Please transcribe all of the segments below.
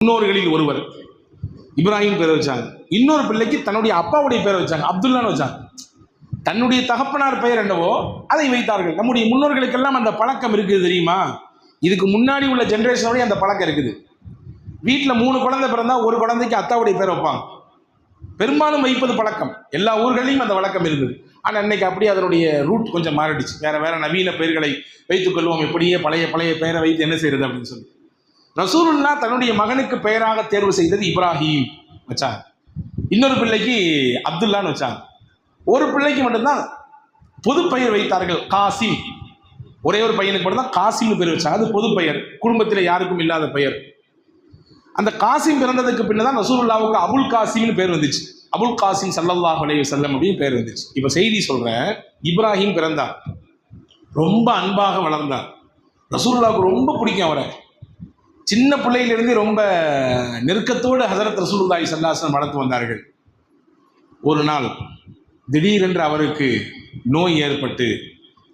முன்னோர்களில் ஒருவர் இப்ராஹிம் பேரை வச்சாங்க. இன்னொரு பிள்ளைக்கு தன்னுடைய அப்பாவுடைய பேரை வச்சாங்க, அப்துல்லான்னு வச்சாங்க. தன்னுடைய தகப்பனார் பெயர் என்னவோ அதை வைத்தார்கள். நம்முடைய முன்னோர்களுக்கெல்லாம் அந்த பழக்கம் இருக்குது தெரியுமா? இதுக்கு முன்னாடி உள்ள ஜென்ரேஷனோடய அந்த பழக்கம் இருக்குது. வீட்டில் 3 குழந்தை பிறந்தா ஒரு குழந்தைக்கு அத்தாவுடைய பேர் வைப்பாங்க. பெரும்பாலும் வைப்பது பழக்கம், எல்லா ஊர்களையும் அந்த வழக்கம் இருந்தது. ஆனால் இன்னைக்கு அப்படியே அதனுடைய ரூட் கொஞ்சம் மாறிடுச்சு. வேற நவீன பெயர்களை வைத்துக் கொள்வோம், இப்படியே பழைய பெயரை வைத்து என்ன செய்யறது அப்படின்னு சொல்லி ரசூலுல்லாஹ் தன்னுடைய மகனுக்கு பெயராக தேர்வு செய்தது இப்ராஹிம் வச்சாங்க. இன்னொரு பிள்ளைக்கு அப்துல்லான்னு வச்சாங்க. ஒரு பிள்ளைக்கு மட்டும்தான் பொது பெயர் வைத்தார்கள், காசிம். ஒரே ஒரு பையனுக்கு மட்டும்தான் காசிம்னு பேர் வச்சாங்க. அது பொது பெயர், குடும்பத்தில் யாருக்கும் இல்லாத பெயர். அந்த காசிம் பிறந்ததுக்கு பின்னதான் ரசூலுல்லாஹ்வுக்கு அபுல் காசிம்னு பேர் வந்துச்சு. அபுல் காசிம் ஸல்லல்லாஹு அலைஹி வஸல்லம் அப்படின்னு பேர் வந்துச்சு. இப்போ செய்தி சொல்றேன், இப்ராஹிம் பிறந்தார், ரொம்ப அன்பாக வளர்ந்தார். ரசூலுல்லாஹ்வுக்கு ரொம்ப பிடிக்கும் அவரை. சின்ன பிள்ளையிலிருந்து ரொம்ப நெருக்கத்தோடு ஹஸரத் ரசூலுல்லாஹி ஸல்லல்லாஹு அலைஹி வஸல்லம் வளர்த்து வந்தார்கள். ஒரு நாள் திடீரென்று அவருக்கு நோய் ஏற்பட்டு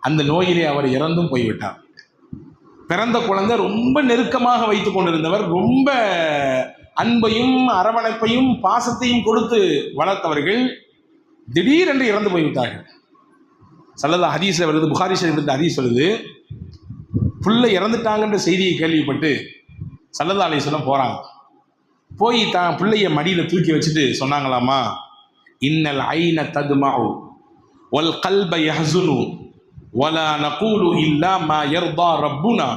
அந்த நோயிலே அவர் இறந்தும் போய்விட்டார். பிறந்த குழந்தை ரொம்ப நெருக்கமாக வைத்து கொண்டிருந்தவர், ரொம்ப அன்பையும் அரவணைப்பையும் பாசத்தையும் கொடுத்து வளர்த்தவர்கள் திடீரென்று இறந்து போய்விட்டார்கள். ஸல்லல்லாஹு ஹதீஸில் வருது, புகாரி ஷரீஃபில் ஹதீஸ் வருது, புள்ளை இறந்துட்டாங்கன்ற செய்தியை கேள்விப்பட்டு ஸல்லல்லாஹு அலைஹி வஸல்லம் போகிறாங்க. போய் தான் பிள்ளைய மடியில் தூக்கி வச்சுட்டு சொன்னாங்களாமா, இன்னல் ஐன தத்மஉ வல் கல்ப யஹ்ஸுனு வலா நகூலு இல்லா மா யர்தா ரப்புனா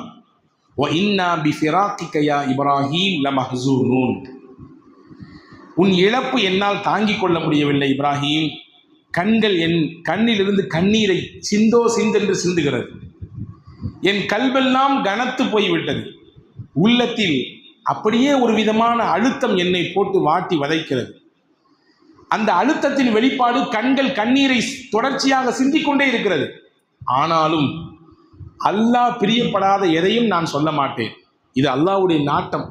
வ இன்னா பிஃபிராகிக யா இப்ராஹீம் லமஹ்ஸூனூன். உன் இழப்பு என்னால் தாங்கிக் கொள்ள முடியவில்லை இப்ராஹிம். கண்கள் என் கண்ணிலிருந்து கண்ணீரை சிந்தென்று சிந்துகிறது. என் கல்வெல்லாம் கனத்து போய்விட்டது. உள்ளத்தில் அப்படியே ஒரு விதமான அழுத்தம் என்னை போட்டு வாட்டி வதைக்கிறது. அந்த அழுத்தத்தின் வெளிப்பாடு கண்கள் கண்ணீரை தொடர்ச்சியாக சிந்திக்கொண்டே இருக்கிறது. ஆனாலும் அல்லாஹ் பிரியப்படாத எதையும் நான் சொல்ல மாட்டேன். இது அல்லாஹ்வுடைய நாட்டம்.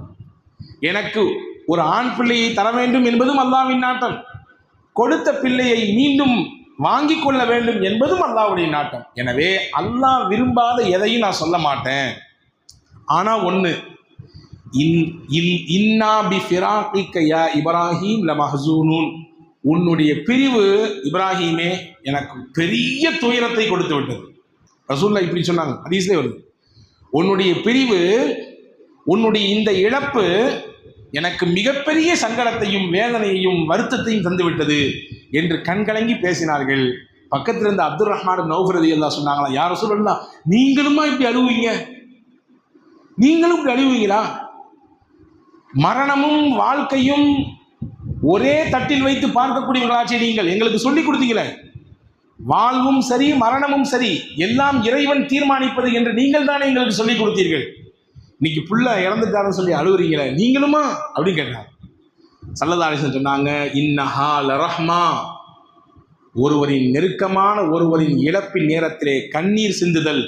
எனக்கு ஒரு ஆண் பிள்ளையை தர வேண்டும் என்பதும் அல்லாஹ்வின் நாட்டம். கொடுத்த பிள்ளையை மீண்டும் வாங்கி கொள்ள வேண்டும் என்பதும் அல்லாஹ்வுடைய நாட்டம். எனவே அல்லாஹ் விரும்பாத எதையும் நான் சொல்ல மாட்டேன். ஆனால் ஒன்று, இன்னா பிஃபிராகிக யா இப்ராஹீம் லமஹ்ஸூனூன். உன்னுடைய பிரிவு இப்ராஹீமே எனக்கு பெரிய துயரத்தை கொடுத்து விட்டது. ரசூலுல்லாஹ் இப்படி சொன்னாங்க, ஹதீஸ்லேயே வருது, உன்னுடைய பிரிவு, உன்னுடைய இந்த இழப்பு எனக்கு மிகப்பெரிய சங்கடத்தையும் வேதனையையும் வருத்தத்தையும் தந்துவிட்டது என்று கண்கலங்கி பேசினார்கள். பக்கத்தில் இருந்த அப்துர் ரஹ்மான் இப்னு அவ்ஃப் ரலியல்லாஹு அன்ஹு சொன்னாங்களா, யா ரசூலல்லாஹ், நீங்களுமா இப்படி அழுவீங்க? நீங்களும் இப்படி அழுவீங்களா? மரணமும் வாழ்க்கையும் ஒரே தட்டில் வைத்து பார்க்கக்கூடியவர்களாச்சே நீங்கள், எங்களுக்கு சொல்லி கொடுத்தீங்களே, வாழ்வும் சரி மரணமும் சரி எல்லாம் இறைவன் தீர்மானிப்பது என்று நீங்கள் தானே எங்களுக்கு சொல்லி கொடுத்தீர்கள். இன்னைக்கு புள்ள இறந்துட்டாருன்னு சொல்லி அழுவுறீங்களே, நீங்களுமா அப்படின்னு கேட்டாங்க. ஸல்லல்லாஹு அலைஹி வஸல்லம் சொன்னாங்க, இன்னஹா லரஹ்மா. ஒருவரின் நெருக்கமான ஒருவரின் இழப்பின் நேரத்திலே கண்ணீர் சிந்துதல்,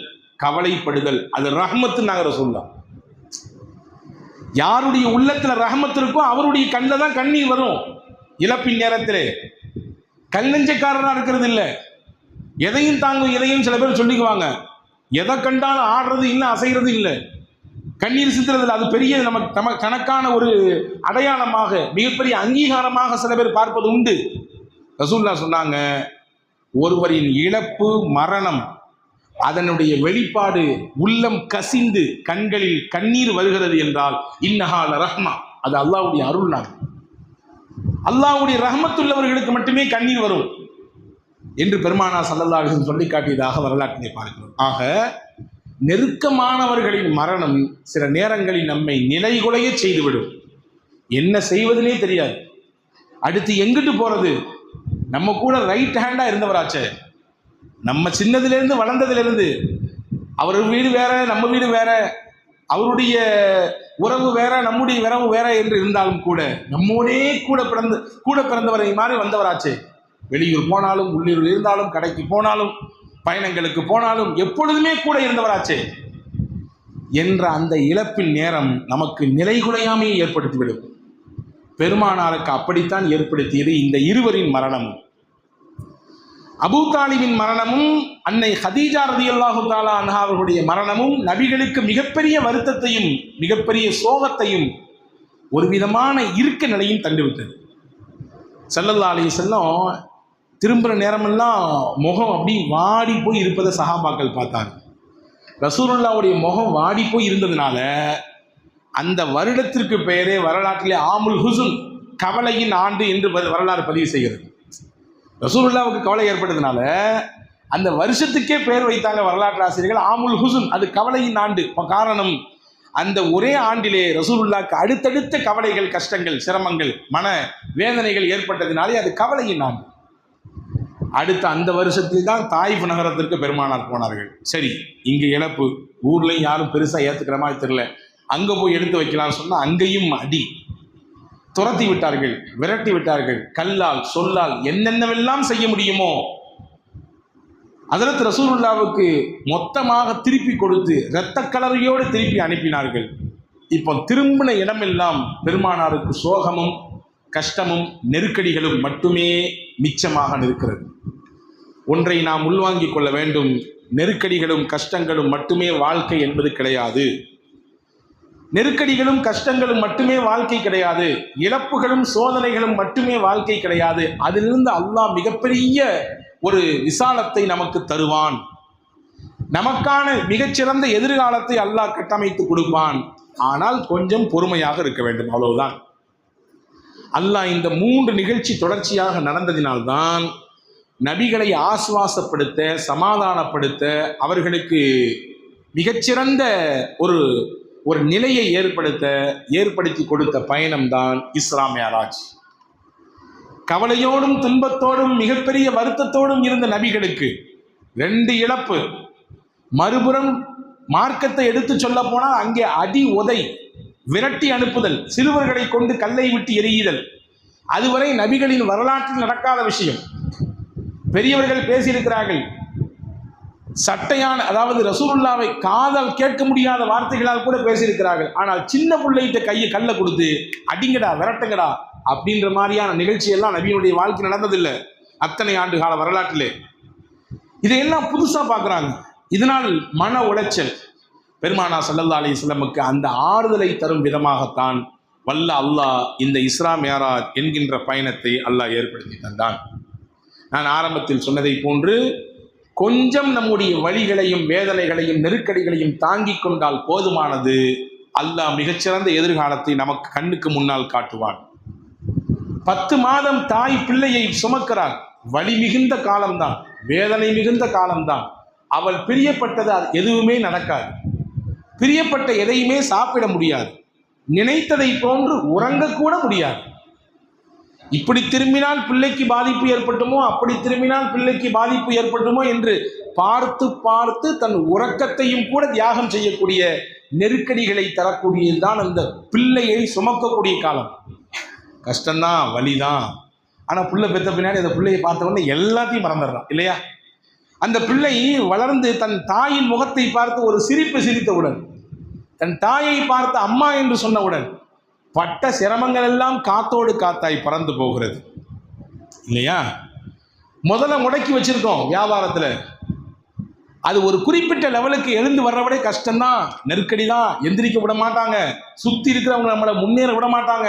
கவலைப்படுதல், அது ரஹ்மத்து. நாங்கள் சொல்லலாம், யாருடைய உள்ளத்துல ரஹ்மத் இருக்கோ அவருடைய கண்ணில் தான் கண்ணீர் வரும். இழப்பின் நேரத்திலே கல்லஞ்சக்காரராக இருக்கிறது இல்லை, எதையும் தாங்கும் எதையும் சில பேர் சொல்லிக்குவாங்க. எதை கண்டாலும் ஆடுறது இல்லை, அசைகிறது இல்லை, கண்ணீர் சிந்துறது இல்லை. அது பெரிய நம்ம கணக்கான ஒரு அடையாளமாக, மிகப்பெரிய அங்கீகாரமாக சில பேர் பார்ப்பது உண்டு. ரசூலுல்லாஹ் சொன்னாங்க, ஒருவரின் இழப்பு மரணம் அதனுடைய வெளிப்பாடு உள்ளம் கசிந்து கண்களில் கண்ணீர் வருகிறது என்றால் இன்னஹா லரஹ்மா, அது அல்லாஹ்வுடைய அருள். அல்லாஹ்வுடைய ரஹ்மத்துள்ளவர்களுக்கு மட்டுமே கண்ணீர் வரும் என்று பெருமானார் ஸல்லல்லாஹு அலைஹி வஸல்லம் சொல்லி காட்டியதாக வரலாற்றிலே பார்க்கிறோம். ஆக நெருக்கமானவர்களின் மரணம் சில நேரங்களில் நம்மை நிலைகுலைய செய்துவிடும். என்ன செய்வதுனே தெரியாது, அடுத்து எங்கிட்டு போறது. நம்ம கூட ரைட் ஹேண்டா இருந்தவராச்சே, நம்ம சின்னதிலிருந்து வளர்ந்ததிலிருந்து, அவர் வீடு வேற நம்ம வீடு வேற, அவருடைய உறவு வேற நம்முடைய உறவு வேற என்று இருந்தாலும் கூட நம்மோடே கூட பிறந்தவரை மாதிரி வந்தவராச்சே. வெளியூர் போனாலும், உள்ளூரில் இருந்தாலும், கடைக்கு போனாலும், பயணங்களுக்கு போனாலும் எப்பொழுதுமே கூட இருந்தவராச்சே என்ற அந்த இழப்பின் நேரம் நமக்கு நிலைகுலையாமையை ஏற்படுத்திவிடும். பெருமானாருக்கு அப்படித்தான் ஏற்படுத்தியது இந்த இருவரின் மரணமும். அபூ தாலிபின் மரணமும் அன்னை ஹதீஜா ரலியல்லாஹு தஆலா அன்ஹா அவர்களுடைய மரணமும் நபிகளுக்கு மிகப்பெரிய வருத்தத்தையும் மிகப்பெரிய சோகத்தையும் ஒரு விதமான இருக்க நிலையும் தந்துவிட்டது. ஸல்லல்லாஹு அலைஹி வஸல்லம் திரும்புகிற நேரமெல்லாம் முகம் அப்படி வாடி போய் இருப்பதை சஹாபாக்கள் பார்த்தாங்க. ரசூலுல்லாவுடைய முகம் வாடி போய் இருந்ததுனால அந்த வருடத்திற்கு பெயரே வரலாற்றிலே ஆமுல் ஹுசுன், கவலையின் ஆண்டு என்று வரலாறு பதிவு செய்கிறது. ரசூலுல்லாவுக்கு கவலை ஏற்பட்டதுனால அந்த வருஷத்துக்கே பெயர் வைத்தாங்க வரலாற்று ஆசிரியர்கள் ஆமுல் ஹுசுன், அது கவலையின் ஆண்டு. காரணம், அந்த ஒரே ஆண்டிலே ரசூலுல்லாவுக்கு அடுத்தடுத்த கவலைகள், கஷ்டங்கள், சிரமங்கள், மன வேதனைகள் ஏற்பட்டதினாலே அது கவலையின் ஆண்டு. அடுத்த அந்த வருஷத்தில் தான் தாயிஃப் நகரத்திற்கு பெருமானார் போனார்கள். சரி, இங்கே இழப்பு, ஊர்லையும் யாரும் பெருசாக ஏற்றுக்கிற மாதிரி தெரியல, அங்கே போய் எடுத்து வைக்கலாம்னு சொன்னால் அங்கேயும் அடி, துரத்தி விட்டார்கள், விரட்டி விட்டார்கள், கல்லால் சொல்லால் என்னென்னவெல்லாம் செய்ய முடியுமோ ஹஜ்ரத் ரசூலுல்லாவுக்கு மொத்தமாக திருப்பி கொடுத்து இரத்த கலரையோடு திருப்பி அனுப்பினார்கள். இப்போ திரும்பின இடமெல்லாம் பெருமானாருக்கு சோகமும் கஷ்டமும் நெருக்கடிகளும் மட்டுமே மிச்சமாக நிற்கிறது. ஒன்றை நாம் உள்வாங்கிக் கொள்ள வேண்டும், நெருக்கடிகளும் கஷ்டங்களும் மட்டுமே வாழ்க்கை என்பது கிடையாது. நெருக்கடிகளும் கஷ்டங்களும் மட்டுமே வாழ்க்கை கிடையாது. இழப்புகளும் சோதனைகளும் மட்டுமே வாழ்க்கை கிடையாது. அதிலிருந்து அல்லாஹ் மிகப்பெரிய ஒரு விசாலத்தை நமக்கு தருவான். நமக்கான மிகச்சிறந்த எதிர்காலத்தை அல்லாஹ் கட்டமைத்து கொடுப்பான். ஆனால் கொஞ்சம் பொறுமையாக இருக்க வேண்டும், அவ்வளவுதான். அல்லாஹ் இந்த 3 நிகழ்ச்சி தொடர்ச்சியாக நடந்ததினால்தான் நபிகளை ஆசுவாசப்படுத்த, சமாதானப்படுத்த, அவர்களுக்கு மிகச்சிறந்த ஒரு நிலையை ஏற்படுத்தி கொடுத்த பயணம்தான் இஸ்ரா மிஅராஜ். கவலையோடும் துன்பத்தோடும் மிகப்பெரிய வருத்தத்தோடும் இருந்த நபிகளுக்கு 2 இழப்பு, மறுபுறம் மார்க்கத்தை எடுத்து சொல்ல போனால் அங்கே அடி உதை, விரட்டி அனுப்புதல், சிறுவர்களை கொண்டு கல்லை விட்டு எரியுதல், அதுவரை நபிகளின் வரலாற்றில் நடக்காத விஷயம். பெரியவர்கள் பேசியிருக்கிறார்கள், சட்டையான, அதாவது ரசூலுல்லாவை காதால் கேட்க முடியாத வார்த்தைகளால் கூட பேசியிருக்கிறார்கள். ஆனால் சின்ன பிள்ளைகிட்ட கையை கல்லை கொடுத்து அடிங்கடா, விரட்டுங்கடா அப்படின்ற மாதிரியான நிகழ்ச்சியெல்லாம் நபியினுடைய வாழ்க்கை நடந்ததில்லை அத்தனை ஆண்டு கால வரலாற்றிலே. இதையெல்லாம் புதுசாக பார்க்குறாங்க. இதனால் மன உளைச்சல். பெருமானார் ஸல்லல்லாஹு அலைஹி வஸல்லமுக்கு அந்த ஆறுதலை தரும் விதமாகத்தான் வல்ல அல்லாஹ் இந்த இஸ்ரா மிஅராஜ் என்கின்ற பயணத்தை அல்லாஹ் ஏற்படுத்தி தந்தான். நான் ஆரம்பத்தில் சொன்னதை போன்று கொஞ்சம் நம்முடைய வலிகளையும் வேதனைகளையும் நெருக்கடிகளையும் தாங்கிக் கொண்டால் போதுமானது. அல்லாஹ் மிகச்சிறந்த எதிர்காலத்தை நமக்கு கண்ணுக்கு முன்னால் காட்டுவான். 10 மாதம் தாய் பிள்ளையை சுமக்கிறார். வலி மிகுந்த காலம்தான், வேதனை மிகுந்த காலம்தான். அவள் பிரியப்பட்டது எதுவுமே நடக்காது. பிரியப்பட்ட எதையுமே சாப்பிட முடியாது. நினைத்ததை போன்று உறங்கக்கூட முடியாது. இப்படி திரும்பினால் பிள்ளைக்கு பாதிப்பு ஏற்பட்டுமோ, அப்படி திரும்பினால் பிள்ளைக்கு பாதிப்பு ஏற்பட்டுமோ என்று பார்த்து பார்த்து தன் உறக்கத்தையும் கூட தியாகம் செய்யக்கூடிய நெருக்கடிகளை தரக்கூடியதுதான் அந்த பிள்ளையை சுமக்கக்கூடிய காலம். கஷ்டம்தான், வலிதான். ஆனால் பிள்ளை பெற்ற பின்னாடி அந்த பிள்ளையை பார்த்த உடனே எல்லாத்தையும் மறந்துடுறான் இல்லையா? அந்த பிள்ளை வளர்ந்து தன் தாயின் முகத்தை பார்த்து ஒரு சிரிப்பு சிரித்தவுடன், தன் தாயை பார்த்து அம்மா என்று சொன்னவுடன் பட்ட சிரமங்கள் எல்லாம் காத்தோடு காத்தாய் பறந்து போகிறது இல்லையா? முதல்ல முடக்கி வச்சிருக்கோம் வியாபாரத்தில், அது ஒரு குறிப்பிட்ட லெவலுக்கு எழுந்து வர்றவிட கஷ்டம்தான், நெருக்கடி தான், எந்திரிக்க விட மாட்டாங்க, சுற்றி இருக்கிறவங்க நம்மளை முன்னேற விட மாட்டாங்க.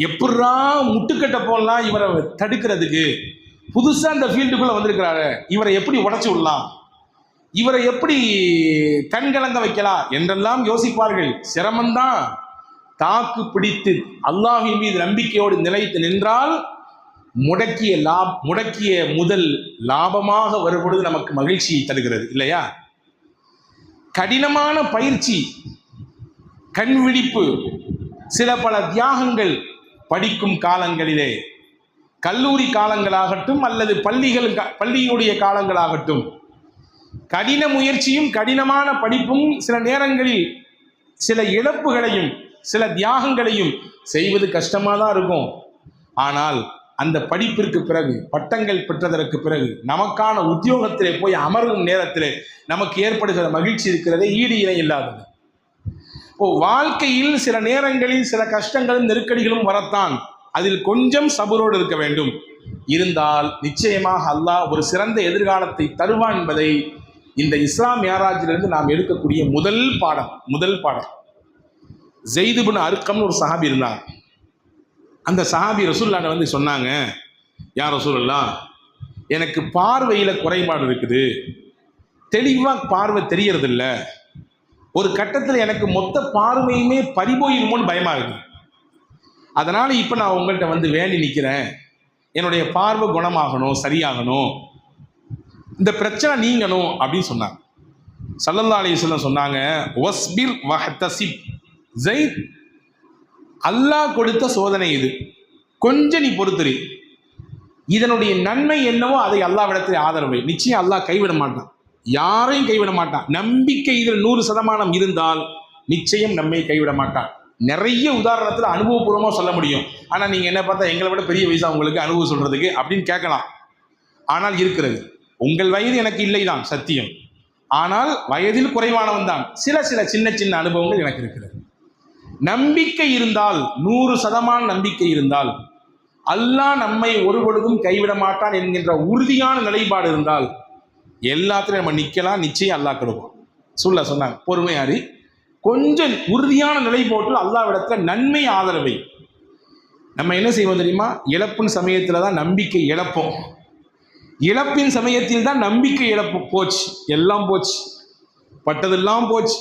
எப்படா முட்டுக்கட்ட போடலாம் இவரை தடுக்கிறதுக்கு, புதுசாக இந்த ஃபீல்டுக்குள்ளே வந்திருக்கிறாரு, இவரை எப்படி உடைச்சி விடலாம், இவரை எப்படி கண்கலங்க வைக்கலாம் என்றெல்லாம் யோசிப்பார்கள். சிரமம்தான். தாக்கு பிடித்து அல்லாஹ்வின் மீது நம்பிக்கையோடு நிலைத்து நின்றால் முடக்கிய முதல் லாபமாக வரும்பொழுது நமக்கு மகிழ்ச்சியை தருகிறது இல்லையா? கடினமான பயிற்சி, கண் விழிப்பு, சில பல தியாகங்கள் படிக்கும் காலங்களிலே, கல்லூரி காலங்களாகட்டும் அல்லது பள்ளியுடைய காலங்களாகட்டும், கடின முயற்சியும் கடினமான படிப்பும் சில நேரங்களில் சில இழப்புகளையும் சில தியாகங்களையும் செய்வது கஷ்டமாக தான் இருக்கும். ஆனால் அந்த படிப்பிற்கு பிறகு, பட்டங்கள் பெற்றதற்கு பிறகு, நமக்கான உத்தியோகத்திலே போய் அமரும் நேரத்திலே நமக்கு ஏற்படுகிற மகிழ்ச்சி இருக்கிறதே ஈடு இணை இல்லாதது. வாழ்க்கையில் சில நேரங்களில் சில கஷ்டங்களும் நெருக்கடிகளும் வரத்தான். அதில் கொஞ்சம் சபரோடு இருக்க வேண்டும். இருந்தால் நிச்சயமாக அல்லாஹ் ஒரு சிறந்த எதிர்காலத்தை தருவான் என்பதை இந்த இஸ்ரா மிஅராஜிலிருந்து நாம் எடுக்கக்கூடிய முதல் பாடம். ஸெய்த் இப்னு அர்கம்னு ஒரு சஹாபி இருந்தாங்க. அந்த சஹாபி ரசூலுல்லாஹ்ட்ட வந்து சொன்னாங்க, யா ரசூலல்லாஹ், எனக்கு பார்வையில் குறைபாடு இருக்குது, தெளிவாக பார்வை தெரியறதில்ல, ஒரு கட்டத்தில் எனக்கு மொத்த பார்வையுமே பறிபோயிருமோன்னு பயமாக இருக்கு, அதனால் இப்போ நான் உங்கள்கிட்ட வந்து வேண்டி நிற்கிறேன், என்னுடைய பார்வை குணமாகணும், சரியாகணும், இந்த பிரச்சனை நீங்கணும் அப்படின்னு சொன்னாங்க. ஸல்லல்லாஹு அலைஹி வஸல்லம் சொன்னாங்க, வஸ்பிர் வஹ்தசிப், ஸெய்த், அல்லாஹ் கொடுத்த சோதனை இது, கொஞ்சம் நீ பொறுத்துரு, இதனுடைய நன்மை என்னவோ அதை அல்லாஹ்விடத்தில் ஆதரவை, நிச்சயம் அல்லாஹ் கைவிட மாட்டான், யாரையும் கைவிட மாட்டான். நம்பிக்கை இதில் 100% இருந்தால் நிச்சயம் நம்மை கைவிட மாட்டான். நிறைய உதாரணத்தில் அனுபவபூர்வமாக சொல்ல முடியும். ஆனால் நீங்கள் என்ன பார்த்தா எங்களை விட பெரிய வயசா உங்களுக்கு அனுபவம் சொல்றதுக்கு அப்படின்னு கேட்கலாம். ஆனால் இருக்கிறது, உங்கள் வயது எனக்கு இல்லைதான் சத்தியம், ஆனால் வயதில் குறைவானவன் தான். சில சின்ன சின்ன அனுபவங்கள் எனக்கு இருக்கிறது. நம்பிக்கை இருந்தால், 100% நம்பிக்கை இருந்தால், அல்லாஹ் நம்மை ஒரு பொழுதும் கைவிட மாட்டான் என்கின்ற உறுதியான நிலைப்பாடு இருந்தால் எல்லாத்திலையும் நம்ம நிற்கலாம், நிச்சயம் அல்லாஹ் கொடுப்போம். சொன்னாங்க பொறுமையாரி, கொஞ்சம் உறுதியான நிலை போட்டு அல்லாஹ்விடத்துல நன்மை ஆதரவை. நம்ம என்ன செய்வோம் தெரியுமா? இழப்பின் சமயத்தில் தான் நம்பிக்கை இழப்போம், இழப்பின் சமயத்தில் தான் நம்பிக்கை இழப்பு. போச்சு, எல்லாம் போச்சு, பட்டதெல்லாம் போச்சு,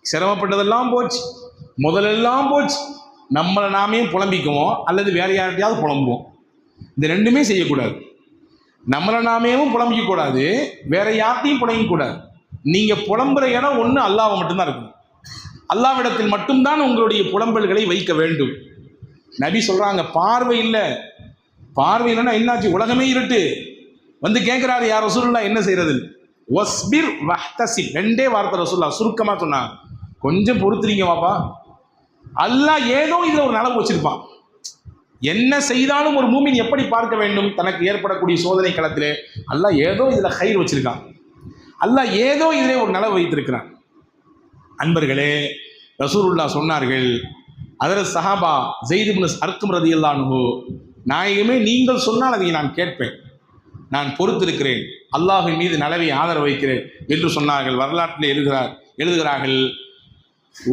சிரமப்பட்டதெல்லாம் போச்சு, முதலெல்லாம் போச்சு. நம்மளை நாமே புலம்பிக்குவோம் அல்லது வேற யார்கிட்டையாவது புலம்புவோம். இந்த ரெண்டுமே செய்யக்கூடாது. நம்மளை நாமேவும் புலம்பிக்க கூடாது, வேற யார்ட்டையும் புலம்பிக்கூடாது. நீங்க புலம்புற இடம் ஒன்று அல்லாஹ் மட்டும்தான் இருக்கும். அல்லாஹ்விடத்தில் மட்டும்தான் உங்களுடைய புலம்பல்களை வைக்க வேண்டும். நபி சொல்றாங்க, பார்வை இல்லை, பார்வை இல்லைன்னா என்னாச்சு? உலகமே இருட்டு. வந்து கேட்கிறாரு, யார் ரசூலுல்லாஹ் என்ன செய்யறது? வஸ்பிர் வஹ்தசிப், ரெண்டே வார்த்தை ரசூலுல்லாஹ் சுருக்கமா சொன்னாங்க, கொஞ்சம் பொறுத்துறீங்க வாப்பா. அல்லாஹ் ஏதோ இதுல ஒரு நலவு வச்சிருப்பான். என்ன செய்தாலும் ஒரு மூமின் எப்படி பார்க்க வேண்டும்? தனக்கு ஏற்படக்கூடிய சோதனை களத்திலே அல்லாஹ் ஏதோ இதுல கைர் வச்சிருக்கான், அல்லாஹ் ஏதோ இதிலே ஒரு நலவு வைத்திருக்கிறான். அன்பர்களே, ரசூலுல்லாஹ் சொன்னார்கள், ஹஜ்ரத் சஹாபா ஸெய்த் இப்னு அர்கம் ரலியல்லாஹு அன்ஹு, நாயகமே நீங்கள் சொன்னால் அதை நான் கேட்பேன், நான் பொறுத்திருக்கிறேன், அல்லாஹ்வின் மீது நலவை ஆதரவு வைக்கிறேன் என்று சொன்னார்கள். வரலாற்றில் எழுதுகிறார்கள்,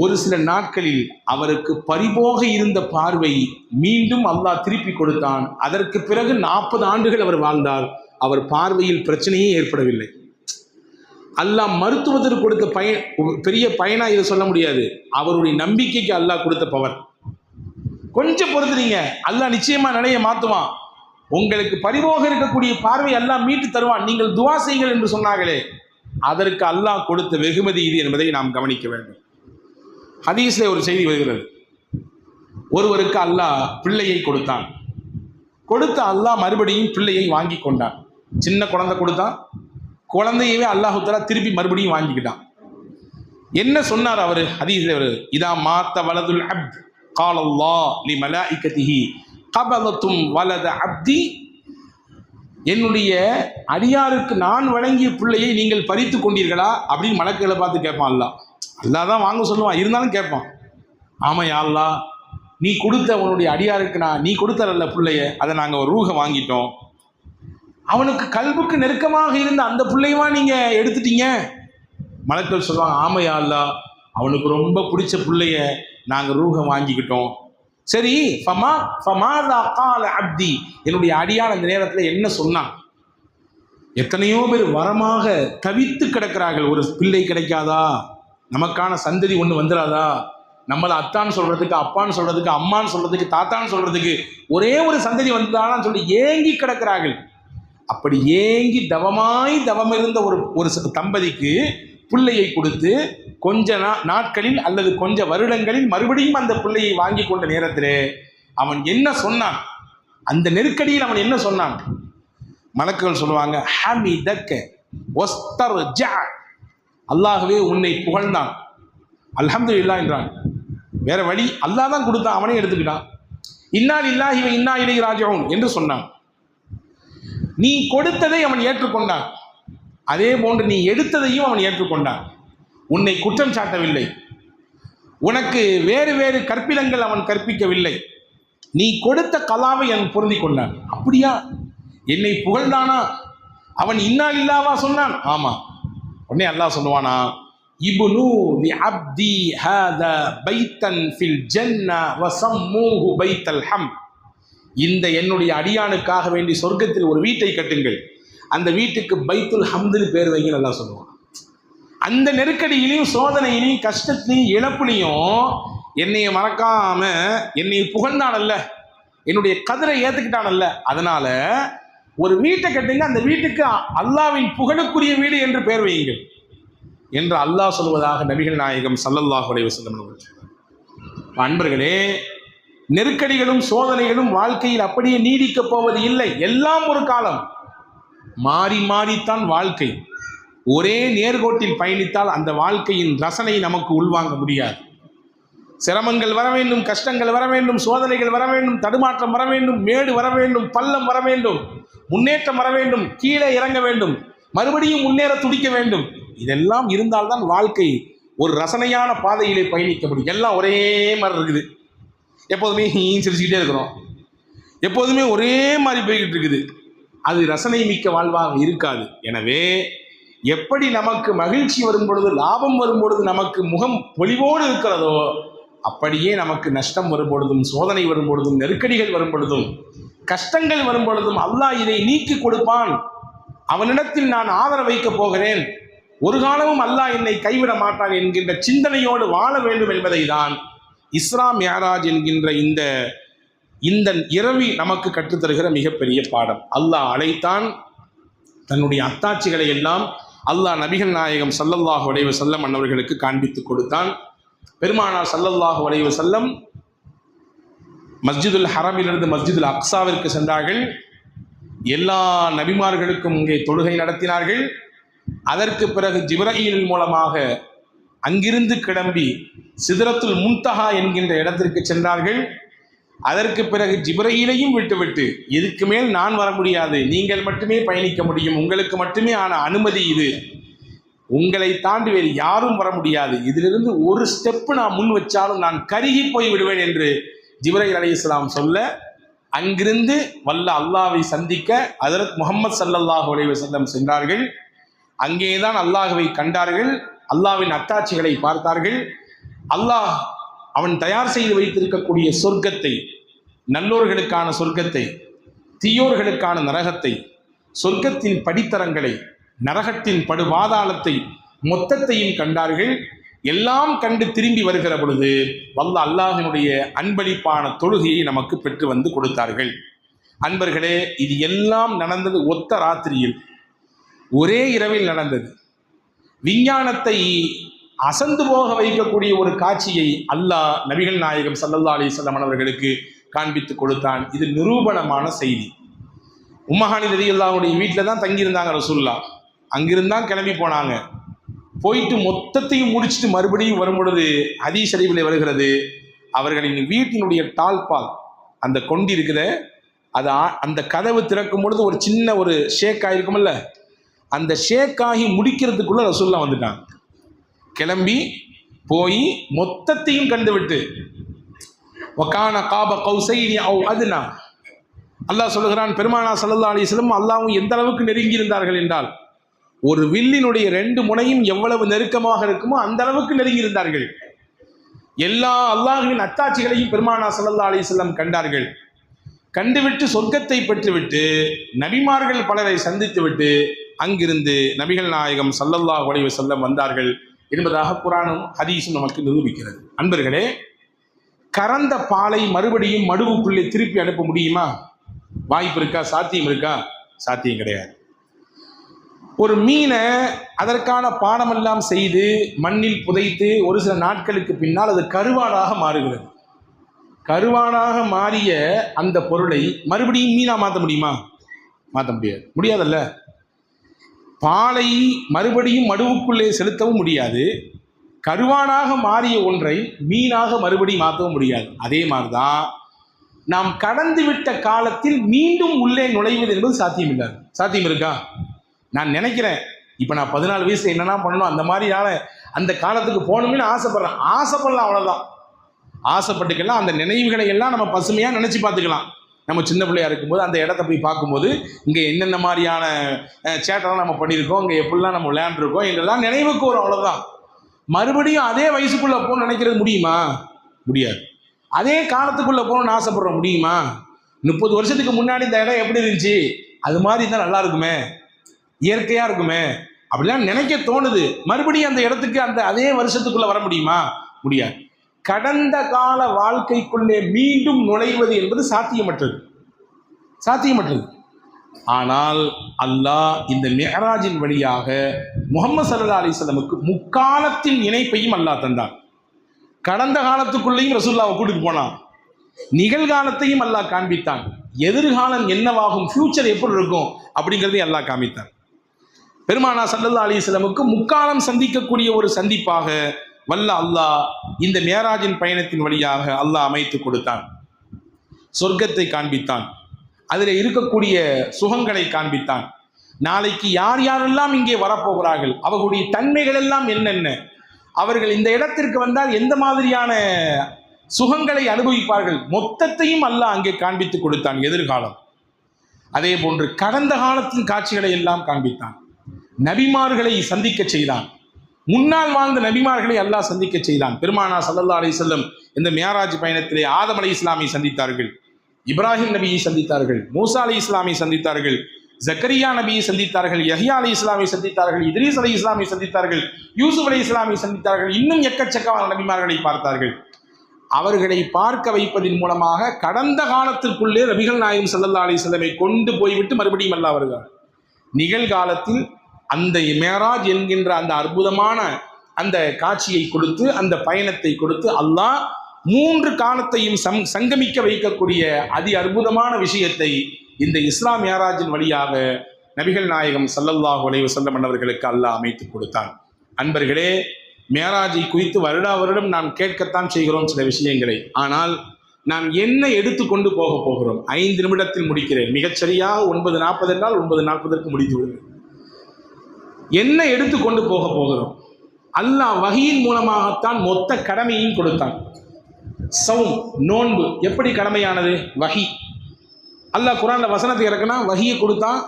ஒரு சில நாட்களில் அவருக்கு பறிபோக இருந்த பார்வை மீண்டும் அல்லாஹ் திருப்பி கொடுத்தான். அதற்கு பிறகு 40 ஆண்டுகள் அவர் வாழ்ந்தார், அவர் பார்வையில் பிரச்சனையே ஏற்படவில்லை. அல்லாஹ் மருத்துவத்திற்கு கொடுத்த பெரிய பயனா இதை சொல்ல முடியாது, அவருடைய நம்பிக்கைக்கு அல்லாஹ் கொடுத்த பவர். கொஞ்சம் பொறுத்துறீங்க, அல்லாஹ் நிச்சயமா நிலையை மாற்றுவான். உங்களுக்கு பறிபோக இருக்கக்கூடிய பார்வை அல்லாஹ் மீட்டு தருவான். நீங்கள் துவா செய்யுங்கள் என்று சொன்னார்களே, அதற்கு அல்லாஹ் கொடுத்த வெகுமதி இது என்பதை நாம் கவனிக்க வேண்டும். ஹதீஸ்ல ஒரு செய்தி வருகிறது, ஒருவருக்கு அல்லாஹ் பிள்ளையை கொடுத்தான், கொடுத்த அல்லாஹ் மறுபடியும் பிள்ளையை வாங்கி கொண்டான். சின்ன குழந்தை கொடுத்தான், குழந்தையவே அல்லாஹு தஆலா திருப்பி மறுபடியும் வாங்கிக்கிட்டான். என்ன சொன்னார் அவர்? ஹதீஸ்ல வருது, இதா மாத்த வலதுல் அப்த் கால அல்லாஹ் லி மலாயிகத்திஹி கபலத்தும் வலத அப்தி, என்னுடைய அடியாருக்கு நான் வழங்கிய பிள்ளையை நீங்கள் பறித்து கொண்டீர்களா அப்படின்னு மலக்குகளை பார்த்து கேட்பான் அல்லாஹ். அல்லாஹ் தான் வாங்க சொல்லுவான், இருந்தாலும் கேட்பான், ஆமாம் யா அல்லாஹ், நீ கொடுத்த உன்னுடைய அடியாருக்கு நீ கொடுத்த நல்ல பிள்ளைய, அதை நாங்கள் ஒரு ரூஹை வாங்கிட்டோம், அவனுக்கு கல்புக்கு நெருக்கமாக இருந்த அந்த பிள்ளையவா நீங்க எடுத்துட்டீங்க? மலக்கள் சொல்லுவாங்க, ஆமா யா அல்லாஹ், அவனுக்கு ரொம்ப பிடிச்ச பிள்ளைய நாங்க ரூஹை வாங்கிக்கிட்டோம். சரி, ஃபமாதா கால அப்தி, என்னுடைய அடியான் அந்த நேரத்தில் என்ன சொன்னான்? எத்தனையோ பேர் வரமாக தவித்து கிடக்கிறார்கள், ஒரு பிள்ளை கிடைக்காதா, நமக்கான சந்ததி ஒன்று வந்துடாதா, நம்மளை அத்தான்னு சொல்றதுக்கு, அப்பான்னு சொல்றதுக்கு, அம்மான்னு சொல்றதுக்கு, தாத்தான்னு சொல்றதுக்கு ஒரே ஒரு சந்ததி வந்ததான்னு சொல்லி ஏங்கி கிடக்கிறார்கள். அப்படி ஏங்கி தவமிருந்த ஒரு தம்பதிக்கு பிள்ளையை கொடுத்து கொஞ்ச நாட்களில் அல்லது கொஞ்ச வருடங்களில் மறுபடியும் அந்த பிள்ளையை வாங்கி கொண்ட நேரத்திலே அவன் என்ன சொன்னான்? அந்த நெருக்கடியில் அவன் என்ன சொன்னான்? மலக்குகள் சொல்லுவாங்க, ஹமிதக்க வஸ்தர்ஜா, அல்லாஹ்வே உன்னை புகழ்ந்தான், அல்ஹம்துலில்லாஹ் என்றான். வேற வழி, அல்லாஹ் தான் கொடுத்தான், அவனே எடுத்துக்கிட்டான். இன்னா லில்லாஹி வ இன்னா இலைஹி ராஜிஊன் என்று சொன்னான். நீ கொடுத்ததை அவன் ஏற்றுக்கொண்டான், அதே போன்று நீ எடுத்ததையும் அவன் ஏற்றுக்கொண்டான். உன்னை குற்றம் சாட்டவில்லை, உனக்கு வேறு வேறு கற்பிதங்கள் அவன் கற்பிக்கவில்லை, நீ கொடுத்த கலாவை அவன் பொருந்தி கொண்டான். அப்படியா? என்னை புகழ்ந்தானா? அவன் இன்னா லில்லாஹ்வா சொன்னான்? ஆமா. உடனே அல்லாஹ் சொல்லுவானா, இப்னு லி அப்தி ஹாதா பைத்தன் ஃபில் ஜன்னா வஸம்மூஹு பைத்தல் ஹம். இந்த என்னுடைய அடியானுக்காக வேண்டி சொர்க்கத்தில் ஒரு வீட்டை கட்டுங்கள், அந்த வீட்டுக்கு பைத்துல் ஹம்துன்னு பேர் வைங்க நல்லா சொல்லுவான். அந்த நெருக்கடியிலையும் சோதனையிலையும் கஷ்டத்திலையும் இழப்புலையும் என்னைய மறக்காம என்னை புகழ்ந்தானல்ல, என்னுடைய கதிரை ஏத்துக்கிட்டானல்ல, அதனால ஒரு வீட்டை கட்டுங்க, அந்த வீட்டுக்கு அல்லாவின் புகழுக்குரிய வீடு என்று பெயர் வையுங்கள் என்று அல்லாஹ் சொல்வதாக நபிகள் நாயகம் ஸல்லல்லாஹு அலைஹி வஸல்லம் அவர்கள். அன்பர்களே, நெருக்கடிகளும் சோதனைகளும் வாழ்க்கையில் அப்படியே நீடிக்கப் போவது இல்லை. எல்லாம் ஒரு காலம், மாறி மாறித்தான் வாழ்க்கை. ஒரே நேர்கோட்டில் பயணித்தால் அந்த வாழ்க்கையின் ரசனை நமக்கு உள்வாங்க முடியாது. சிரமங்கள் வர வேண்டும், கஷ்டங்கள் வர வேண்டும், சோதனைகள் வர வேண்டும், தடுமாற்றம் வர வேண்டும், மேடு வர வேண்டும், பள்ளம் வர வேண்டும், முன்னேற்றம் வர வேண்டும், கீழே இறங்க வேண்டும், மறுபடியும் முன்னேற துடிக்க வேண்டும். இதெல்லாம் இருந்தால்தான் வாழ்க்கை ஒரு ரசனையான பாதையிலே பயணிக்க முடியும். எல்லாம் ஒரே மாதிரி இருக்குது, எப்போதுமே சிரிச்சுக்கிட்டே இருக்கிறோம், எப்போதுமே ஒரே மாதிரி போய்கிட்டு இருக்குது, அது ரசனை மிக்க வாழ்வாக இருக்காது. எனவே எப்படி நமக்கு மகிழ்ச்சி வரும் பொழுது, லாபம் வரும் பொழுது நமக்கு முகம் பொலிவோடு இருக்கிறதோ, அப்படியே நமக்கு நஷ்டம் வரும் பொழுதும், சோதனை வரும் பொழுதும், நெருக்கடிகள் வரும் பொழுதும், கஷ்டங்கள் வரும் பொழுதும் அல்லாஹ் இதை நீக்கி கொடுப்பான். அவனிடத்தில் நான் ஆதரவு வைக்கப் போகிறேன், ஒரு காலமும் அல்லாஹ் என்னை கைவிட மாட்டான் என்கின்ற சிந்தனையோடு வாழ வேண்டும் என்பதை தான் இஸ்ரா மிஅராஜ் என்கின்ற இந்த இரவி நமக்கு கற்றுத்தருகிற மிகப்பெரிய பாடம். அல்லாஹ் அழைத்தான், தன்னுடைய அத்தாட்சிகளை எல்லாம் அல்லாஹ் நபிகள் நாயகம் ஸல்லல்லாஹு அலைஹி வஸல்லம் அன்னவர்களுக்கு காண்பித்து கொடுத்தான். பெருமானார் ஸல்லல்லாஹு அலைஹி வஸல்லம் மஸ்ஜிதுல் ஹரமிலிருந்து மஸ்ஜிதுல் அக்ஸாவிற்கு சென்றார்கள். எல்லா நபிமார்களுக்கும் இங்கே தொழுகை நடத்தினார்கள். அதற்கு பிறகு ஜிப்ரீல் மூலமாக அங்கிருந்து கிளம்பி சிதறத்துல் முன்தஹா என்கின்ற இடத்திற்கு சென்றார்கள். அதற்கு பிறகு ஜிப்ரீலையும் விட்டுவிட்டு, இதுக்கு மேல் நான் வர முடியாது, நீங்கள் மட்டுமே பயணிக்க முடியும், உங்களுக்கு மட்டுமே ஆன அனுமதி இது, உங்களை தாண்டி வேறு யாரும் வர முடியாது, இதிலிருந்து ஒரு ஸ்டெப்பு நான் முன் வச்சாலும் நான் கருகி போய் விடுவேன் என்று ஜிப்ரீல் அலைஹிஸ்ஸலாம் சொல்ல, அங்கிருந்து வல்ல அல்லாஹ்வை சந்திக்க ஹஜ்ரத் முஹம்மது ஸல்லல்லாஹு அலைஹி வஸல்லம் சென்றார்கள். அங்கேதான் அல்லாஹ்வை கண்டார்கள், அல்லாஹ்வின் அத்தாட்சிகளை பார்த்தார்கள். அல்லாஹ் அவன் தயார் செய்து வைத்திருக்கக்கூடிய சொர்க்கத்தை, நல்லோர்களுக்கான சொர்க்கத்தை, தீயோர்களுக்கான நரகத்தை, சொர்க்கத்தின் படித்தரங்களை, நரகத்தின் படுபாதாளத்தை மொத்தத்தையும் கண்டார்கள். எல்லாம் கண்டு திரும்பி வருகிற பொழுது வல்ல அல்லாஹினுடைய அன்பளிப்பான தொழுகையை நமக்கு பெற்று வந்து கொடுத்தார்கள். அன்பர்களே, இது எல்லாம் நடந்தது ஒத்த ராத்திரியில், ஒரே இரவில் நடந்தது. விஞ்ஞானத்தை அசந்து போக வைக்கக்கூடிய ஒரு காட்சியை அல்லாஹ் நபிகள் நாயகம் ஸல்லல்லாஹு அலைஹி வஸல்லம் அவர்களுக்கு காண்பித்து கொடுத்தான். இது நிரூபணமான செய்தி. உம்மஹானி ரலியல்லாஹுடைய வீட்டில் தான் தங்கியிருந்தாங்க ரசூலுல்லாஹ். அங்கிருந்தான் கிளம்பி போனாங்க. போயிட்டு மொத்தத்தையும் முடிச்சுட்டு மறுபடியும் வரும் பொழுது ஹதீஸ் ஷரீஃபில் வருகிறது, அவர்களின் வீட்டினுடைய டால்பால் அந்த கொண்டு இருக்குத, அது அந்த கதவு திறக்கும் பொழுது ஒரு சின்ன ஒரு ஷேக் ஆகிருக்கும்ல, அந்த ஷேக் ஆகி முடிக்கிறதுக்குள்ள ரசூலுல்லாஹ் வந்துட்டாங்க. கிளம்பி போய் மொத்தத்தையும் கண்டுவிட்டு, வகான காப கௌசைனி அவ் அதுனா, அல்லாஹ் சொல்லுகிறான், பெருமானார் ஸல்லல்லாஹு அலைஹி வஸல்லம் அல்லாஹ்வும் எந்த அளவுக்கு நெருங்கி இருந்தார்கள் என்றால், ஒரு வில்லினுடைய 2 முனையும் எவ்வளவு நெருக்கமாக இருக்குமோ அந்த அளவுக்கு நெருங்கி இருந்தார்கள். எல்லா அல்லாஹ்வின் அத்தாட்சிகளையும் பெருமானார் ஸல்லல்லாஹு அலைஹி வஸல்லம் கண்டார்கள். கண்டுவிட்டு சொர்க்கத்தை பெற்றுவிட்டு நபிமார்கள் பலரை சந்தித்துவிட்டு அங்கிருந்து நபிகள் நாயகம் ஸல்லல்லாஹு அலைஹி வஸல்லம் வந்தார்கள் என்பதாக குர்ஆனும் ஹதீஸும் நமக்கு நிரூபிக்கிறது. அன்பர்களே, கறந்த பாலை மறுபடியும் மடுவுக்குள்ளே திருப்பி அனுப்ப முடியுமா? வாய்ப்பு இருக்கா? சாத்தியம் இருக்கா? சாத்தியம் கிடையாது. ஒரு மீனை அதற்கான பானமெல்லாம் செய்து மண்ணில் புதைத்து ஒரு சில நாட்களுக்கு பின்னால் அது கருவாடாக மாறுகிறது. கருவாடாக மாறிய அந்த பொருளை மறுபடியும் மீனா மாற்ற முடியுமா? மாற்ற முடியாது. முடியாதல்ல. பாலை மறுபடியும் மடுவுக்குள்ளே செலுத்தவும் முடியாது. கருவாடாக மாறிய ஒன்றை மீனாக மறுபடியும் மாற்றவும் முடியாது. அதே மாதிரிதான் நாம் கடந்து விட்ட காலத்தில் மீண்டும் உள்ளே நுழைவது என்பது சாத்தியம் இல்லை. சாத்தியம் இருக்கா? நான் நினைக்கிறேன், இப்போ நான் 14 வயசு என்னென்னா பண்ணணும், அந்த மாதிரியான அந்த காலத்துக்கு போகணும்னு ஆசைப்பட்றேன். ஆசைப்படலாம், அவ்வளோதான். ஆசைப்பட்டுக்கலாம். அந்த நினைவுகளை எல்லாம் நம்ம பசுமையாக நினச்சி பார்த்துக்கலாம். நம்ம சின்ன பிள்ளையா இருக்கும்போது அந்த இடத்த போய் பார்க்கும்போது இங்கே என்னென்ன மாதிரியான சேட்டெல்லாம் நம்ம பண்ணியிருக்கோம், இங்கே எப்படிலாம் நம்ம விளையாண்டுருக்கோம் என்றெல்லாம் நினைவுக்கு வரும், அவ்வளோதான். மறுபடியும் அதே வயசுக்குள்ள போகணும்னு நினைக்கிறது முடியுமா? முடியாது. அதே காலத்துக்குள்ள போகணும்னு ஆசைப்படுறோம், முடியுமா? 30 வருஷத்துக்கு முன்னாடி இந்த இடம் எப்படி இருந்துச்சு, அது மாதிரி தான் நல்லா இருக்குமே, இயற்கையா இருக்குமே, அப்படிலாம் நினைக்க தோணுது. மறுபடியும் அந்த இடத்துக்கு அந்த அதே வருஷத்துக்குள்ள வர முடியுமா? முடியாது. கடந்த கால வாழ்க்கைக்குள்ளே மீண்டும் நுழைவது என்பது சாத்தியமற்றது, சாத்தியமற்றது. ஆனால் அல்லாஹ் இந்த மிஅராஜின் வழியாக முஹம்மது ஸல்லல்லாஹு அலைஹி வஸல்லமுக்கு முக்காலத்தின் இணைப்பையும் அல்லாஹ் தந்தான். கடந்த காலத்துக்குள்ளேயும் ரசூலுல்லாஹ்வை கூட்டிட்டு போனான், நிகழ்காலத்தையும் அல்லாஹ் காண்பித்தான், எதிர்காலம் என்னவாகும், ஃபியூச்சர் எப்படி இருக்கும் அப்படிங்கிறதையும் அல்லாஹ் காண்பித்தான். பெருமானார் ஸல்லல்லாஹு அலைஹி வஸல்லமுக்கு முக்காலம் சந்திக்கக்கூடிய ஒரு சந்திப்பாக வல்ல அல்லாஹ் இந்த மிஅராஜின் பயணத்தின் வழியாக அல்லாஹ் அமைத்து கொடுத்தான். சொர்க்கத்தை காண்பித்தான், அதில் இருக்கக்கூடிய சுகங்களை காண்பித்தான். நாளைக்கு யார் யாரெல்லாம் இங்கே வரப்போகிறார்கள், அவர்களுடைய தன்மைகள் எல்லாம் என்னென்ன, அவர்கள் இந்த இடத்திற்கு வந்தால் எந்த மாதிரியான சுகங்களை அனுபவிப்பார்கள், மொத்தத்தையும் அல்லாஹ் அங்கே காண்பித்து கொடுத்தான். எதிர்காலம் அதே போன்று கடந்த காலத்தின் காட்சிகளை எல்லாம் காண்பித்தான். நபிமார்களை சந்திக்க செய்தான், முன்னால் வாழ்ந்த நபிமார்களை அல்லாஹ் சந்திக்க செய்தான். பெருமானார் ஸல்லல்லாஹு அலைஹி வஸல்லம் இந்த மிஅராஜ் பயணத்திலே ஆதம் அலைஹிஸ்ஸலாமை சந்தித்தார்கள், இப்ராஹிம் நபியை சந்தித்தார்கள், மூசா அலைஹிஸ்ஸலாமை சந்தித்தார்கள், ஜக்கரியா நபியை சந்தித்தார்கள், யஹ்யா அலைஹிஸ்ஸலாமை சந்தித்தார்கள், இத்ரீஸ் அலைஹிஸ்ஸலாமை சந்தித்தார்கள், யூசுப் அலைஹிஸ்ஸலாமை சந்தித்தார்கள், இன்னும் எக்கச்சக்கமான நபிமார்களை பார்த்தார்கள். அவர்களை பார்க்க வைப்பதன் மூலமாக கடந்த காலத்திற்குள்ளே நபிகள் நாயகம் ஸல்லல்லாஹு அலைஹி வஸல்லமை கொண்டு போய்விட்டு மறுபடியும் அல்லாஹ் வருகிறார். நிகழ்காலத்தில் அந்த மிஅராஜ் என்கின்ற அந்த அற்புதமான அந்த காட்சியை கொடுத்து, அந்த பயணத்தை கொடுத்து அல்லாஹ் 3 காலத்தையும் சங்கமிக்க வைக்கக்கூடிய அதி அற்புதமான விஷயத்தை இந்த இஸ்லாம் மிஅராஜின் வழியாக நபிகள் நாயகம் ஸல்லல்லாஹு அலைஹி வஸல்லம் அவர்களுக்கு அல்லாஹ் அமைத்து கொடுத்தான். அன்பர்களே, மிஅராஜை குறித்து வருடா வருடம் நாம் கேட்கத்தான் செய்கிறோம் சில விஷயங்களை. ஆனால் நாம் என்ன எடுத்துக்கொண்டு போகிறோம்? 5 நிமிடத்தில் முடிக்கிறேன். மிகச்சரியாக 9:40 என்றால் 9:40 முடித்து விடுவேன். என்ன எடுத்துக்கொண்டு போகிறோம்? அல்லாஹ் வஹீயின் மூலமாகத்தான் மொத்த கடமையும் கொடுத்தான். சௌம், நோன்பு எப்படி கடமையானது? வஹி. அல்லாஹ் குர்ஆன்ல வசனத்தை இறக்குனா வஹியை கொடுத்தான்,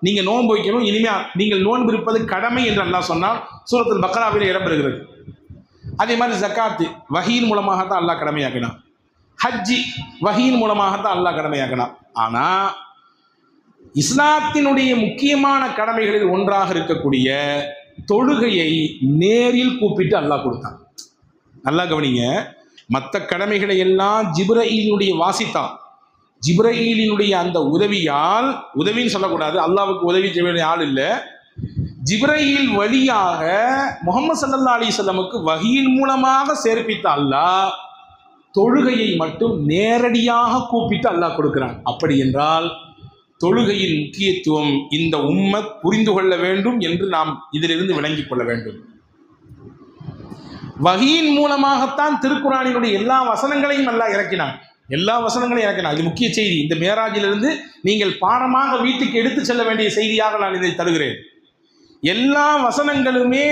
நீங்க நோன்பு வைக்கணும், இனிமே நீங்கள் நோன்பு இருப்பது கடமை என்று அல்லாஹ் சொன்னால் சூரத்துல் பக்ராவில் இடம்பெறுகிறது. அதே மாதிரி ஜக்காத்து வஹீயின் மூலமாகத்தான் அல்லாஹ் கடமையாக்கினான். ஹஜ்ஜி வஹீயின் மூலமாகத்தான் அல்லாஹ் கடமையாக்கினான். ஆனா இஸ்லாத்தினுடைய முக்கியமான கடமைகளில் ஒன்றாக இருக்கக்கூடிய தொழுகையை நேரில் கூப்பிட்டு அல்லாஹ் கொடுத்தான். நல்லா கவனிங்க, மற்ற கடமைகளை எல்லாம் ஜிப்ரஈலினுடைய வாசித்தான், ஜிப்ரஈலினுடைய அந்த உதவியால், உதவின்னு சொல்லக்கூடாது, அல்லாஹ்வுக்கு உதவி செய்ய வேண்டிய ஆள் இல்லை, ஜிப்ரஈல் வழியாக முஹம்மது ஸல்லல்லாஹு அலைஹி வஸல்லமுக்கு வஹீயின் மூலமாக சேர்ப்பித்த அல்லாஹ் தொழுகையை மட்டும் நேரடியாக கூப்பிட்டு அல்லாஹ் கொடுக்கிறான். அப்படி என்றால் தொழுகையின் முக்கியத்துவம் இந்த உம்மத் புரிந்து கொள்ள வேண்டும் என்று நாம் இதிலிருந்து விளங்கிக் கொள்ள வேண்டும். வஹீயின் மூலமாகத்தான் திருக்குர்ஆனினுடைய எல்லா வசனங்களையும் அல்லாஹ் இறக்கினான், எல்லா வசனங்களையும் இறக்கினான். இது முக்கிய செய்தி. இந்த மிஅராஜிலிருந்து நீங்கள் பாடமாக வீட்டுக்கு எடுத்து செல்ல வேண்டிய செய்தியாக நான் இதை தருகிறேன். எல்லா வசனங்களுமே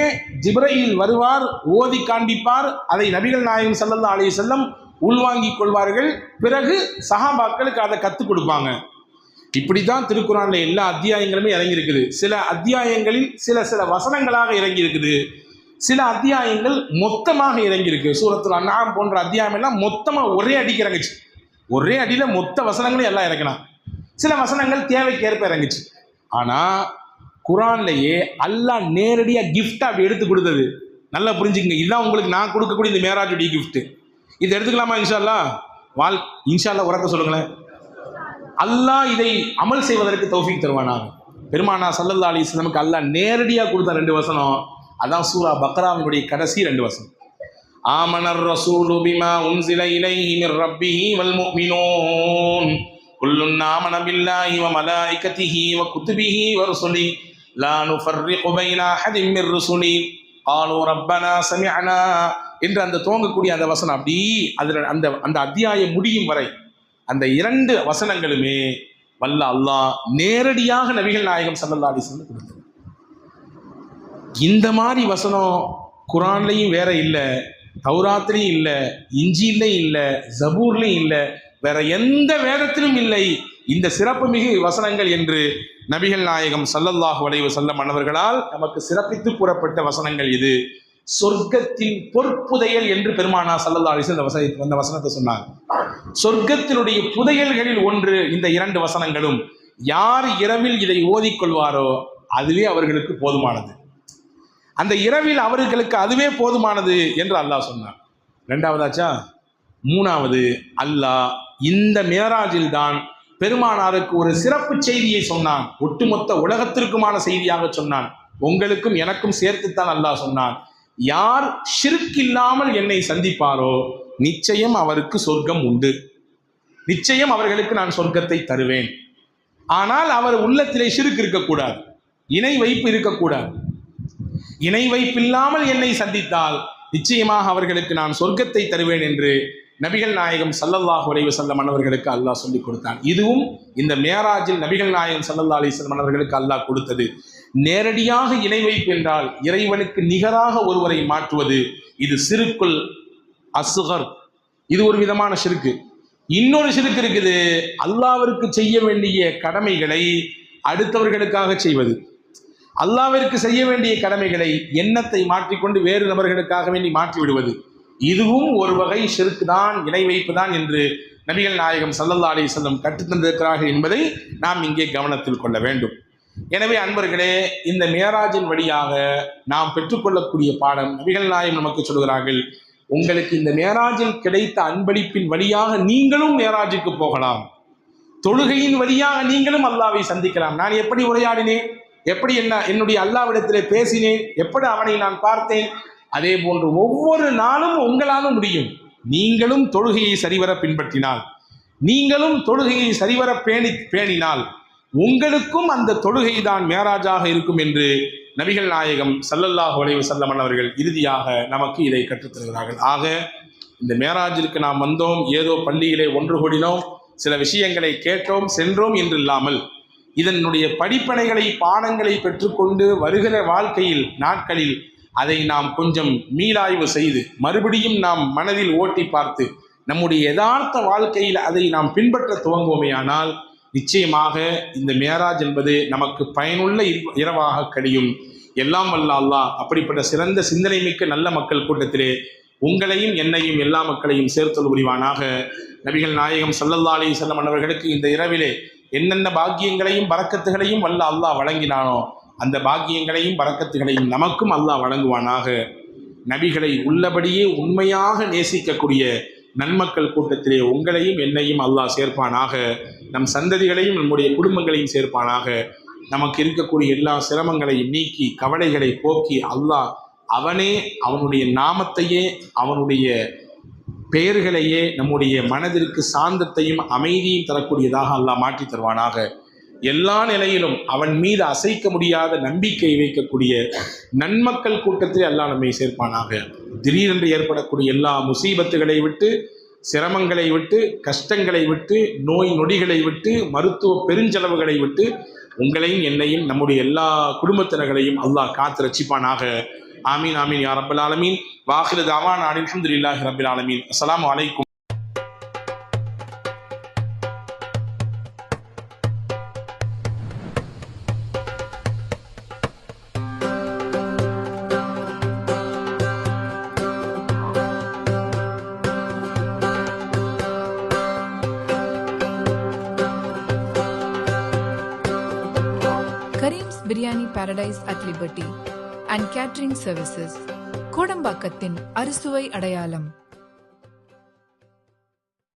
ஜிப்ரீல் வருவார், ஓதி காண்பிப்பார், அதை நபிகள் நாயகம் ஸல்லல்லாஹு அலைஹி வஸல்லம் உள்வாங்கிக் கொள்வார்கள். பிறகு சஹாபாக்களுக்கு அதை கற்றுக் கொடுப்பாங்க. இப்படித்தான் திருக்குர்ஆன்ல எல்லா அத்தியாயங்களுமே இறங்கி இருக்குது. சில அத்தியாயங்களில் சில வசனங்களாக இறங்கி இருக்குது, சில அத்தியாயங்கள் மொத்தமாக இறங்கி இருக்கு. சூரத்துல் அன்ஆம் போன்ற அத்தியாயம் எல்லாம் மொத்தமாக ஒரே அடிக்கு இறங்குச்சு, ஒரே அடியில மொத்த வசனங்களும் எல்லாம் இறங்கினா. சில வசனங்கள் தேவைக்கேற்ப இறங்குச்சு. ஆனா குர்ஆன்லயே அல்லாஹ் நேரடியா கிஃப்டா அப்படி எடுத்து கொடுத்தது. நல்லா புரிஞ்சுக்கங்க, இதுதான் உங்களுக்கு நான் கொடுக்கக்கூடிய இந்த மிஅராஜுடைய கிஃப்ட். இதை எடுத்துக்கலாமா? இன்ஷா அல்லாஹ் இன்ஷா அல்லாஹ் உரக்க சொல்லுங்களேன். அல்லாஹ் இதை அமல் செய்வதற்கு தௌஃபீக் தருவானாக. பெருமானார் ஸல்லல்லாஹு அலைஹி வஸல்லமுக்கு அல்லாஹ் நேரடியாக கொடுத்த 2 வசனம், அதான் சூரா பக்ராவினுடைய கடைசி 2 வசனம். ஆமனர் ரசூலு பிமா உன்ஸில இலைஹி மிர் ரப்பிஹி வல் முஃமினூன் குல்லுன் ஆமன பில்லாஹி வ மலாயிகத்திஹி வ குதுபிஹி வ ருசுலிஹி லா நுஃபர்ரிகு பைன அஹதின் மிர் ருசுலிஹி காலு ரப்பனா சமிஅனா என்று அந்த துவங்கக்கூடிய அந்த வசனம், அப்படி அதில் அந்த அத்தியாயம் முடியும் வரை அந்த 2 வசனங்களுமே வல்ல அல்லாஹ் நேரடியாக நபிகள் நாயகம் ஸல்லல்லாஹு அலைஹி வஸல்லம் கொடுத்தார். இந்த மாதிரி வசனம் குர்ஆன்லையும் வேற இல்லை, தௌராத்லையும் இல்லை, இஞ்சிலையும் இல்லை, ஜபூர்லையும் இல்லை, வேற எந்த வேதத்திலும் இல்லை இந்த சிறப்புமிகு வசனங்கள் என்று நபிகள் நாயகம் ஸல்லல்லாஹு அலைஹி வஸல்லம் அவர்களால் நமக்கு சிறப்பித்து கூறப்பட்ட வசனங்கள் இது. சொர்க்கத்தின் பொற்புதையல் என்று பெருமானா ஸல்லல்லாஹு அலைஹி வஸல்லம் அந்த வசனத்தை சொன்னாங்க. சொர்க்கத்தினுடைய புதையல்களில் ஒன்று இந்த 2 வசனங்களும். யார் இரவில் இதை ஓதிக்கொள்வாரோ அதுவே அவர்களுக்கு போதுமானது. அந்த இரவில் அவர்களுக்கு அதுவே போதுமானது என்று அல்லாஹ் சொன்னார். 2வதாச்சா. 3வது, அல்லாஹ் இந்த மேராஜில் தான் பெருமானாருக்கு ஒரு சிறப்பு செய்தியை சொன்னான். ஒட்டுமொத்த உலகத்திற்குமான செய்தியாக சொன்னான். உங்களுக்கும் எனக்கும் சேர்த்துத்தான் அல்லாஹ் சொன்னான். யார் ஷிர்க் இல்லாமல் என்னை சந்திப்பாரோ நிச்சயம் அவருக்கு சொர்க்கம் உண்டு, நிச்சயம் அவர்களுக்கு நான் சொர்க்கத்தை தருவேன். ஆனால் அவர் உள்ளத்திலே ஷிர்க் இருக்கக்கூடாது, இணை வைப்பு இருக்கக்கூடாது. இணை வைப்பில்லாமல் என்னை சந்தித்தால் நிச்சயமாக அவர்களுக்கு நான் சொர்க்கத்தை தருவேன் என்று நபிகள் நாயகம் ஸல்லல்லாஹு அலைஹி வஸல்லம் அவர்களுக்கு அல்லாஹ் சொல்லிக் கொடுத்தான். இதுவும் இந்த மேராஜில் நபிகள் நாயகம் ஸல்லல்லாஹு அலைஹி வஸல்லம் அவர்களுக்கு அல்லாஹ் கொடுத்தது. நேரடியாக இணை வைப்பு என்றால் இறைவனுக்கு நிகராக ஒருவரை மாற்றுவது. இது சிறுக்குல் அஸ்கர், இது ஒரு விதமான ஷிர்க். இன்னொரு ஷிர்க் இருக்குது, அல்லாஹ்விற்கு செய்ய வேண்டிய கடமைகளை அடுத்தவர்களுக்காக செய்வது. அல்லாஹ்விற்கு செய்ய வேண்டிய கடமைகளை எண்ணத்தை மாற்றிக்கொண்டு வேறு நபர்களுக்காக வேண்டி மாற்றி விடுவது. இதுவும் ஒரு வகை ஷிர்க் தான், இணை வைப்பு தான் என்று நபிகள் நாயகம் ஸல்லல்லாஹு அலைஹி வஸல்லம் கற்றுத்தந்திருக்கிறார்கள் என்பதை நாம் இங்கே கவனத்தில் கொள்ள வேண்டும். எனவே அன்பர்களே, இந்த மேராஜின் வழியாக நாம் பெற்றுக்கொள்ளக்கூடிய பாடம், நபிகள் நாயகம் நமக்கு சொல்கிறார்கள், உங்களுக்கு இந்த மேராஜில் கிடைத்த அன்பளிப்பின் வழியாக நீங்களும் மேராஜுக்கு போகலாம். தொழுகையின் வழியாக நீங்களும் அல்லாஹ்வை சந்திக்கலாம். நான் எப்படி உரையாடினேன், எப்படி என்னுடைய அல்லாஹ்விடத்திலே பேசினேன், எப்படி அவனை நான் பார்த்தேன், அதே போன்று ஒவ்வொரு நாளும் உங்களாலும் முடியும். நீங்களும் தொழுகையை சரிவர பின்பற்றினால், நீங்களும் தொழுகையை சரிவர பேணினால் உங்களுக்கும் அந்த தொழுகை தான் மேராஜாக இருக்கும் என்று நபிகள் நாயகம் ஸல்லல்லாஹு அலைஹி வஸல்லம் அவர்கள் இறுதியாக நமக்கு இதை கற்றுத்தருகிறார்கள். ஆக இந்த மேராஜிற்கு நாம் வந்தோம், ஏதோ பள்ளியிலே ஒன்று கூடினோம், சில விஷயங்களை கேட்டோம், சென்றோம் என்று இல்லாமல் இதனுடைய படிப்பனைகளை பாடங்களை பெற்றுக்கொண்டு வருகிற வாழ்க்கையில் நாட்களில் அதை நாம் கொஞ்சம் மீளாய்வு செய்து மறுபடியும் நாம் மனதில் ஓட்டி பார்த்து நம்முடைய யதார்த்த வாழ்க்கையில் அதை நாம் பின்பற்ற துவங்குவோமேயானால் நிச்சயமாக இந்த மேராஜ் என்பது நமக்கு பயனுள்ள இரவாக கழியும். எல்லாம் வல்ல அல்லாஹ் அப்படிப்பட்ட சிறந்த சிந்தனை மிக்க நல்ல மக்கள் கூட்டத்திலே உங்களையும் என்னையும் எல்லா மக்களையும் சேர்த்தல் புரிவானாக. நபிகள் நாயகம் ஸல்லல்லாஹு அலைஹி வஸல்லம் அவர்களுக்கு இந்த இரவிலே என்னென்ன பாக்கியங்களையும் பரக்கத்துகளையும் வல்ல அல்லாஹ் வழங்கினானோ அந்த பாக்கியங்களையும் பரக்கத்துகளையும் நமக்கும் அல்லாஹ் வழங்குவானாக. நபிகளை உள்ளபடியே உண்மையாக நேசிக்கக்கூடிய நன்மக்கள் கூட்டத்திலே உங்களையும் என்னையும் அல்லாஹ் சேர்ப்பானாக. நம் சந்ததிகளையும் நம்முடைய குடும்பங்களையும் சேர்ப்பானாக. நமக்கு இருக்கக்கூடிய எல்லா சிரமங்களையும் நீக்கி கவலைகளை போக்கி அல்லாஹ் அவனே அவனுடைய நாமத்தையே அவனுடைய பெயர்களையே நம்முடைய மனதிற்கு சாந்தத்தையும் அமைதியும் தரக்கூடியதாக அல்லாஹ் மாற்றி தருவானாக. எல்லா நிலையிலும் அவன் மீது அசைக்க முடியாத நம்பிக்கை வைக்கக்கூடிய நன்மக்கள் கூட்டத்தில் அல்லாஹ் நம்மை சேர்ப்பானாக. திடீரென்று ஏற்படக்கூடிய எல்லா முசீபத்துகளை விட்டு, சிரமங்களை விட்டு, கஷ்டங்களை விட்டு, நோய் நொடிகளை விட்டு, மருத்துவ பெருஞ்செலவுகளை விட்டு உங்களையும் என்னையும் நம்முடைய எல்லா குடும்பத்தினர்களையும் அல்லாஹ் காத்து ரட்சிப்பானாக. ஆமீன் ஆமீன் யா ரப்பல் ஆலமீன். வாஹிரு தஅவானா அல்ஹம்துலில்லாஹி ரப்பில் ஆலமீன். அஸ்ஸலாமு அலைக்கும். Kareem's Biryani Paradise at Liberty and Catering Services, கோடம்பாக்கத்தின் அறுசுவை அடையாளம்.